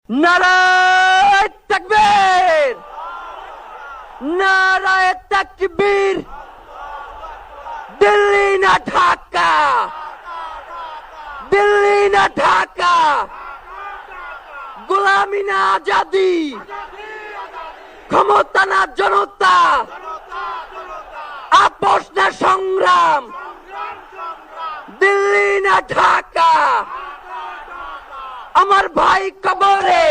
নারায়ে তাকবীর, নারায়ে তাকবীর। দিল্লি না ঢাকা, দিল্লি না ঢাকা, গোলামি না আজাদি, ক্ষমতা না জনতা, আপোষ না সংগ্রাম, দিল্লি না ঢাকা। আমার ভাই কবরে,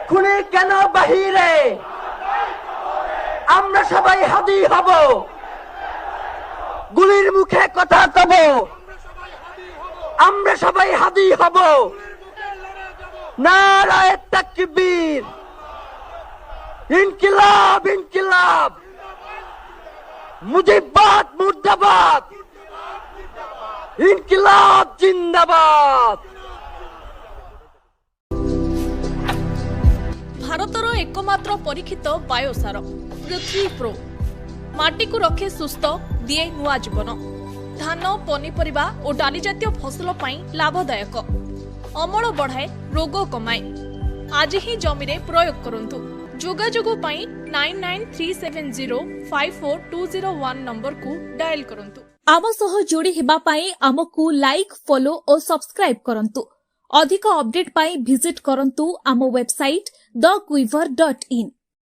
খুনি কেন বাহিরে, আমরা সবাই হাদি হব, গুলির মুখে কথা কব, আমরা সবাই হাদি হব। নারায়ে তাকবীর, ইনকিলাব ইনকিলাব, মুজিবাদ মুর্দাবাদ, ইনকিলাব জিন্দাবাদ। भारतर एकमात्र परीक्षित बायोसार पृथ्वी प्रो माटी को रखे सुस्थ दिए नुआ जीवन धान पनीपरिबा और डाली जातीय फसल पाई लाभदायक अमल बढ़ाए रोग कमाए आज ही जमी रे प्रयोग करंतु जोगाजोग पाई 9937054201 नंबर को डायल करंतु। आम सह जोड़ी हेबा पाई आमकु लाइक फॉलो और सब्सक्राइब करंतु। अधिक अपडेट पाई विजिट करंतु आम वेबसाइट thequiver.in।